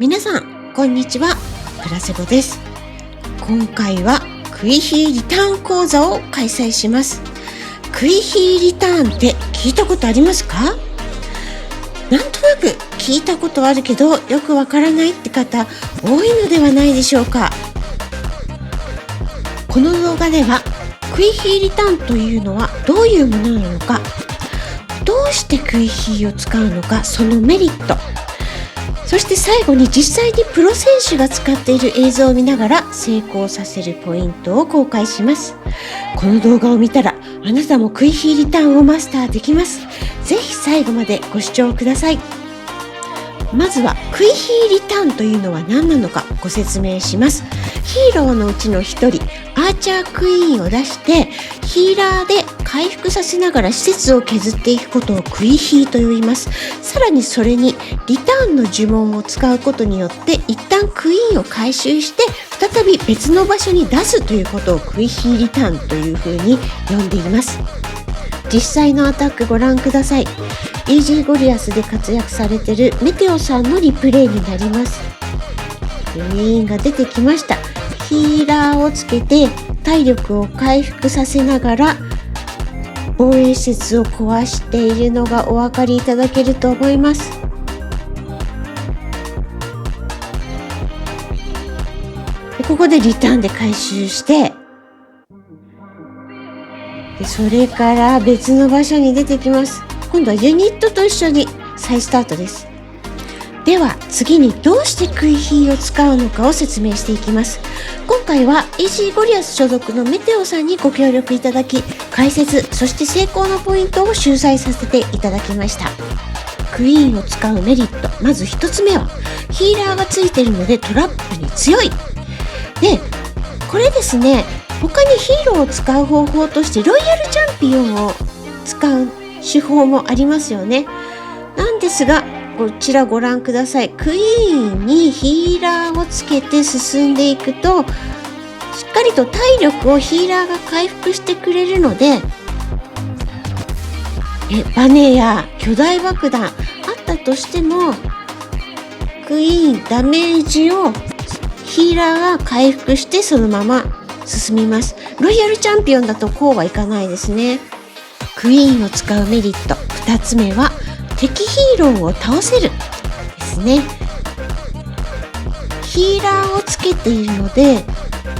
皆さんこんにちは、プラセボです。今回はクイヒーリターン講座を開催します。クイヒーリターンって聞いたことありますか？なんとなく聞いたことあるけどよくわからないって方多いのではないでしょうか。この動画ではクイヒーリターンというのはどういうものなのか、どうしてクイヒーを使うのか、そのメリット、そして最後に実際にプロ選手が使っている映像を見ながら成功させるポイントを公開します。この動画を見たらあなたもクイヒーリターンをマスターできます。ぜひ最後までご視聴ください。まずはクイヒーリターンというのは何なのかご説明します。ヒーローのうちの一人、アーチャークイーンを出してヒーラーで回復させながら施設を削っていくことをクイヒーと言います。さらにそれにリターンの呪文を使うことによって一旦クイーンを回収して再び別の場所に出すということをクイヒーリターンというふうに呼んでいます。実際のアタックご覧ください。イージーゴリアスで活躍されているメテオさんのリプレイになります。クイーンが出てきました。ヒーラーをつけて体力を回復させながら防衛施設を壊しているのがお分かりいただけると思います。ここでリターンで回収してそれから別の場所に出てきます。今度はユニットと一緒に再スタートです。では次にどうしてクイヒーを使うのかを説明していきます。今回はイージーゴリアス所属のメテオさんにご協力いただき、解説そして成功のポイントを秀載させていただきました。クイーンを使うメリット、まず一つ目はヒーラーがついているのでトラップに強い。でこれですね、他にヒーローを使う方法としてロイヤルチャンピオンを使う手法もありますよね。なんですがこちらご覧ください。クイーンにヒーラーをつけて進んでいくとしっかりと体力をヒーラーが回復してくれるので、バネや巨大爆弾あったとしてもクイーンダメージをヒーラーが回復してそのまま進みます。ロイヤルチャンピオンだとこうはいかないですね。クイーンを使うメリット2つ目は敵ヒーローを倒せるですね。ヒーラーをつけているので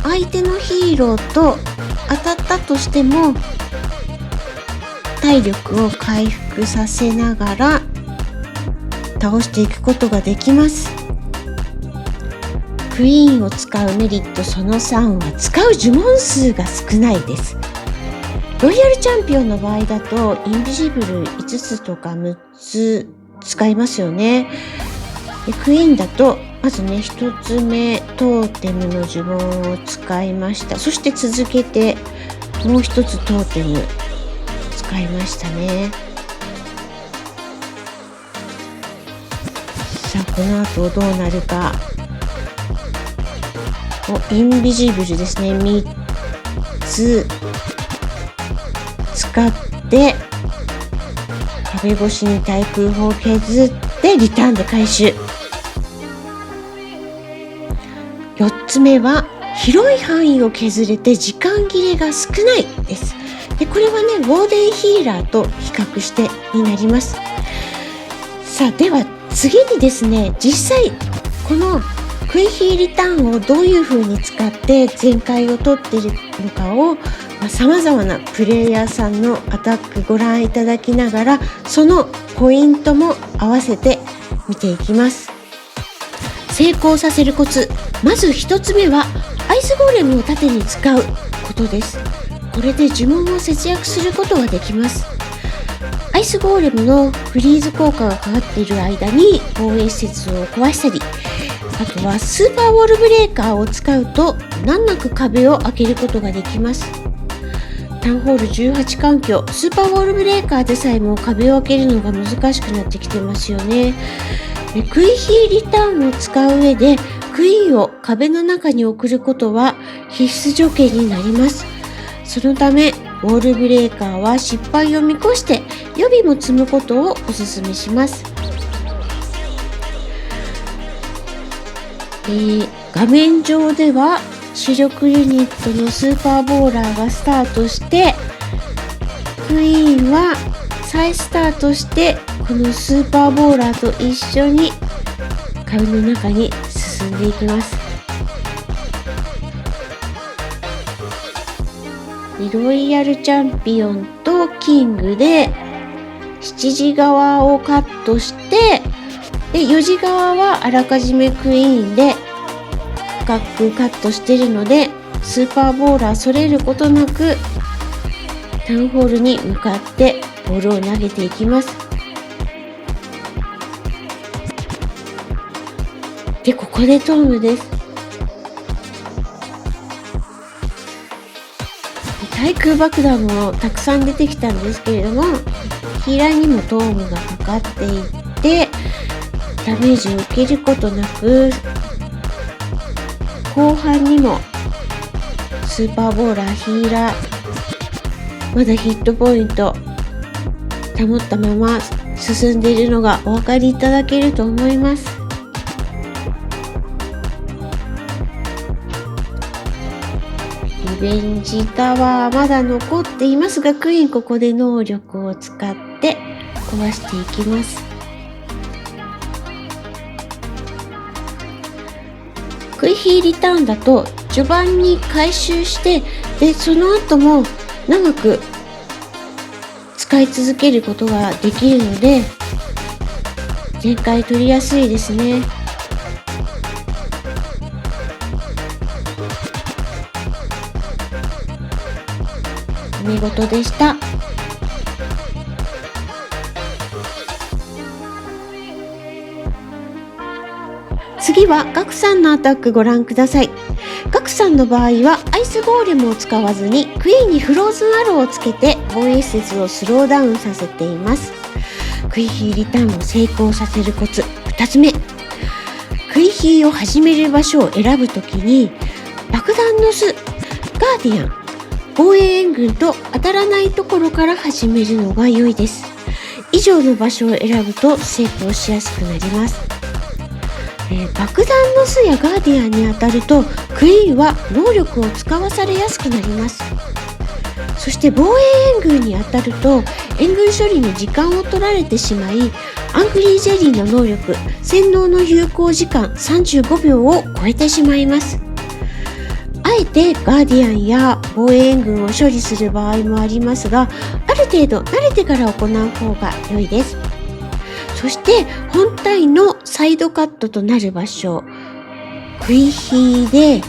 相手のヒーローと当たったとしても体力を回復させながら倒していくことができます。クイーンを使うメリットその3は使う呪文数が少ないです。ロイヤルチャンピオンの場合だとインビジブル5つとか6つ使いますよね。でクイーンだとまずね1つ目トーテムの呪文を使いました。そして続けてもう1つトーテム使いましたね。さあこの後どうなるか。インビジブルですね、3つ使って壁越しに対空砲を削ってリターンで回収。4つ目は広い範囲を削れて時間切れが少ないです。でこれはねウォーデンヒーラーと比較してになります。さあでは次にですね、実際このクイヒーリターンをどういう風に使って全開を取っているのかを様々なプレイヤーさんのアタックご覧いただきながらそのポイントも合わせて見ていきます。成功させるコツ、まず一つ目はアイスゴーレムを盾に使うことです。これで呪文を節約することができます。アイスゴーレムのフリーズ効果がかかっている間に防衛施設を壊したり、あとはスーパーウォールブレーカーを使うと難なく壁を開けることができます。タウンホール18環境、スーパーウォールブレーカーでさえも壁を開けるのが難しくなってきてますよね。でクイヒーリターンを使う上でクイーンを壁の中に送ることは必須条件になります。そのためウォールブレーカーは失敗を見越して予備も積むことをお勧めします。画面上では主力ユニットのスーパーボーラーがスタートして、クイーンは再スタートしてこのスーパーボーラーと一緒に壁の中に進んでいきます。ロイヤルチャンピオンとキングで7時側をカットして、で4時側はあらかじめクイーンで深くカットしているので、スーパーボーラーそれることなくタウンホールに向かってボールを投げていきます。でここでトームです。対空爆弾もたくさん出てきたんですけれども、ヒーラーにもトームがかかっていってダメージを受けることなく、後半にもスーパーボーラー、ヒーラーまだヒットポイント保ったまま進んでいるのがお分かりいただけると思います。リベンジタワーまだ残っていますが、クイーンここで能力を使って壊していきます。クイヒーリターンだと序盤に回収して、でその後も長く使い続けることができるので全回取りやすいですね。お見事でした。次はガクさんのアタックご覧ください。ガクさんの場合はアイスゴーレムを使わずにクイーンにフローズンアローをつけて防衛施設をスローダウンさせています。クイヒーリターンを成功させるコツ2つ目、クイヒーを始める場所を選ぶときに爆弾の巣、ガーディアン、防衛援軍と当たらないところから始めるのが良いです。以上の場所を選ぶと成功しやすくなります。爆弾の巣やガーディアンに当たるとクイーンは能力を使わされやすくなります。そして防衛援軍に当たると援軍処理に時間を取られてしまい、アングリージェリーの能力、洗脳の有効時間35秒を超えてしまいます。あえてガーディアンや防衛援軍を処理する場合もありますが、ある程度慣れてから行う方が良いです。そして本体のサイドカットとなる場所、クイヒーで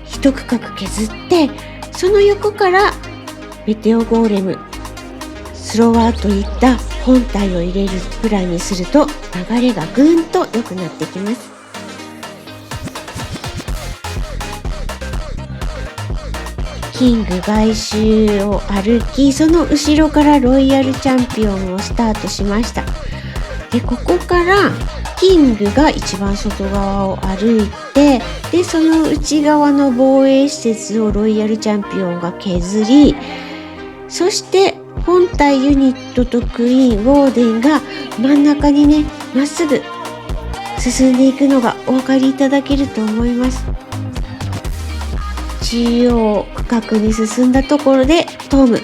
一区画削って、その横からメテオゴーレム、スロワーといった本体を入れるプランにすると流れがぐーんと良くなってきます。キング外周を歩き、その後ろからロイヤルチャンピオンをスタートしました。でここからキングが一番外側を歩いて、でその内側の防衛施設をロイヤルチャンピオンが削り、そして本体ユニットとクイーン、ウォーデンが真ん中にね、まっすぐ進んでいくのがお分かりいただけると思います。中央区画に進んだところでトーム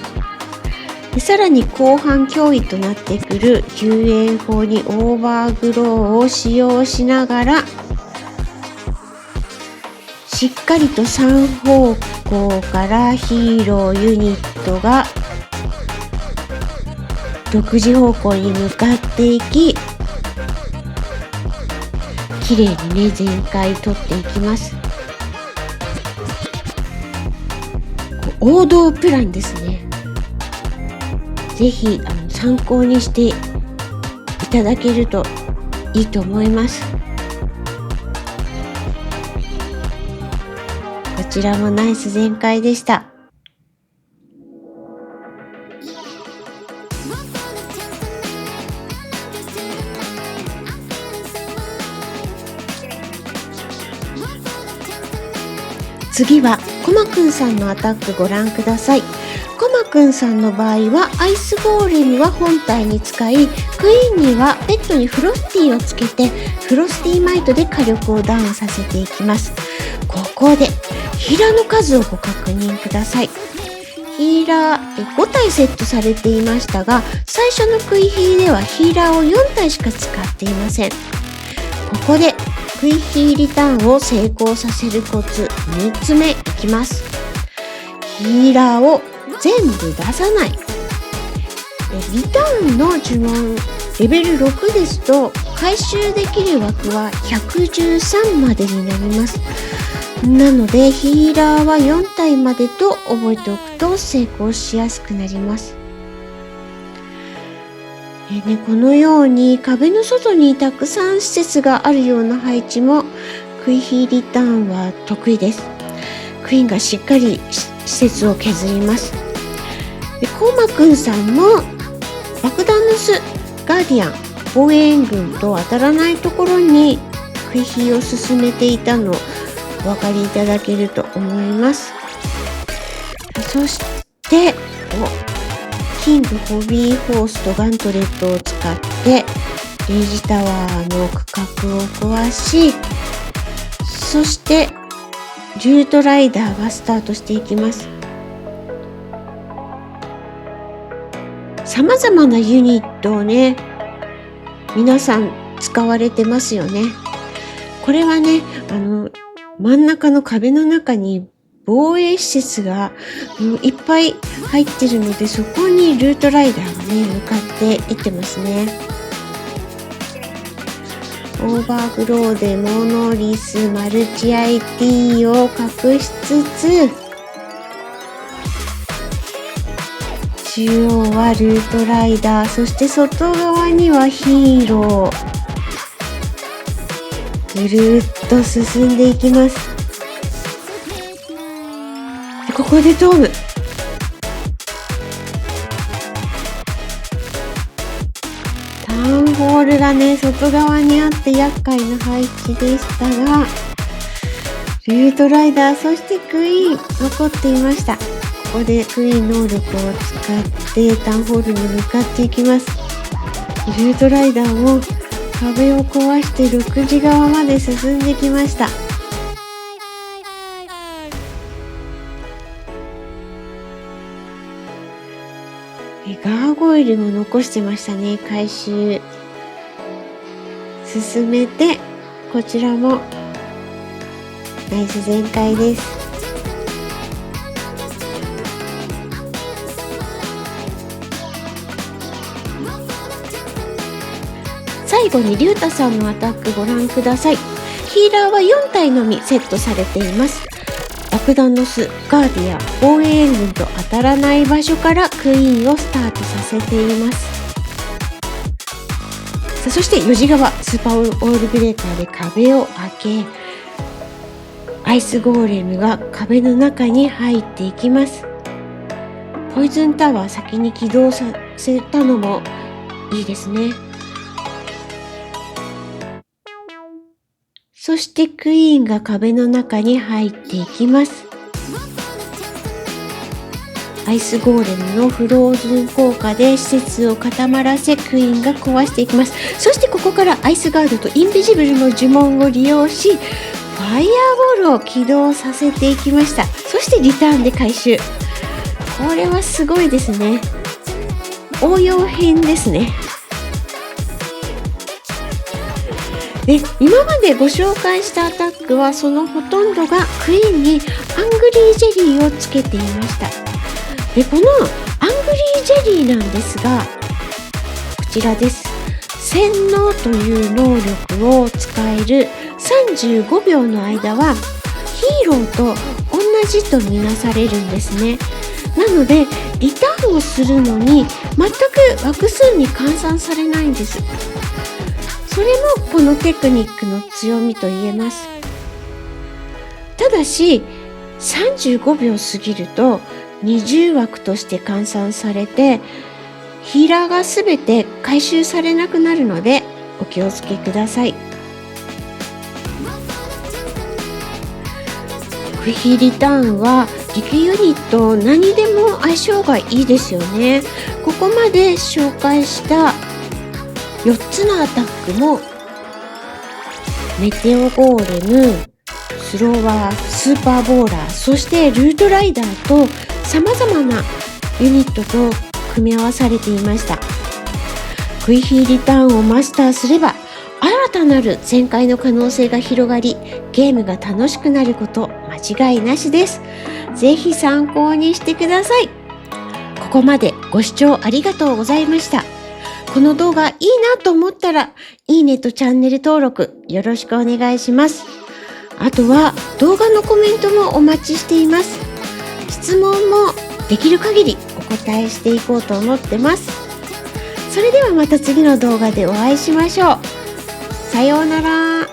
で、さらに後半脅威となってくる救援砲にオーバーグローを使用しながら、しっかりと3方向からヒーローユニットが独自方向に向かっていき、綺麗にね全開取っていきます。王道プランですね。ぜひ参考にしていただけるといいと思います。こちらもナイス全開でした。次はコマくんさんのアタックご覧ください。ココマくんさんの場合はアイスゴーレムは本体に使い、クイーンにはペットにフロスティをつけてフロスティマイトで火力をダウンさせていきます。ここでヒーラーの数をご確認ください。ヒーラー5体セットされていましたが、最初のクイヒーではヒーラーを4体しか使っていません。ここでクイヒーリターンを成功させるコツ3つ目いきます。ヒーラーを全部出さない。リターンの呪文レベル6ですと回収できる枠は113までになります。なのでヒーラーは4体までと覚えておくと成功しやすくなります。このように壁の外にたくさん施設があるような配置もクイヒーリターンは得意です。クイーンがしっかり施設を削ります。コーマくんさんも爆弾の巣、ガーディアン、防衛援軍と当たらないところにクイヒーを進めていたのをお分かりいただけると思います。そしてキングホビーホースとガントレットを使ってレイジタワーの区画を壊し、そしてルートライダーがスタートしていきます。様々なユニットをね、皆さん使われてますよね。これはね、真ん中の壁の中に防衛施設がいっぱい入ってるので、そこにルートライダーがね、向かっていってますね。オーバーフローでモノリス、マルチ IT を隠しつつ、中央はルートライダー、そして外側にはヒーロー。ぐるーっと進んでいきます。ここでトーム。タウンホールがね、外側にあって厄介な配置でしたが、ルートライダー、そしてクイーン残っていました。ここでクイーン能力を使ってタウンホールに向かっていきます。ルートライダーも壁を壊して6時側まで進んできました。ガーゴイルも残してましたね。回収進めて、こちらもナイス全開です。最後にリュウタさんのアタックご覧ください。ヒーラーは4体のみセットされています。爆弾の巣、ガーディアン、防衛援軍と当たらない場所からクイーンをスタートさせています。そして4時側、スーパーオールブレーカーで壁を開け、アイスゴーレムが壁の中に入っていきます。ポイズンタワー先に起動させたのもいいですね。そしてクイーンが壁の中に入っていきます。アイスゴーレムのフローズン効果で施設を固まらせクイーンが壊していきます。そしてここからアイスガードとインビジブルの呪文を利用し、ファイアーボールを起動させていきました。そしてリターンで回収。これはすごいですね。応用編ですね。で、今までご紹介したアタックはそのほとんどがクイーンにアングリージェリーをつけていました。で、このアングリージェリーなんですが、こちらです。洗脳という能力を使える35秒の間はヒーローと同じとみなされるんですね。なのでリターンをするのに全く枠数に換算されないんです。それもこのテクニックの強みと言えます。ただし35秒過ぎると20枠として換算されてヒーラーがすべて回収されなくなるのでお気をつけください。クイヒーリターンは陸ユニット何でも相性がいいですよね。ここまで紹介した4つのアタックもメテオゴーレム、スロワー、スーパーボーラー、そしてルートライダーと様々なユニットと組み合わされていました。クイヒーリターンをマスターすれば新たなる全開の可能性が広がり、ゲームが楽しくなること間違いなしです。ぜひ参考にしてください。ここまでご視聴ありがとうございました。この動画いいなと思ったら、いいねとチャンネル登録よろしくお願いします。あとは動画のコメントもお待ちしています。質問もできる限りお答えしていこうと思ってます。それではまた次の動画でお会いしましょう。さようなら。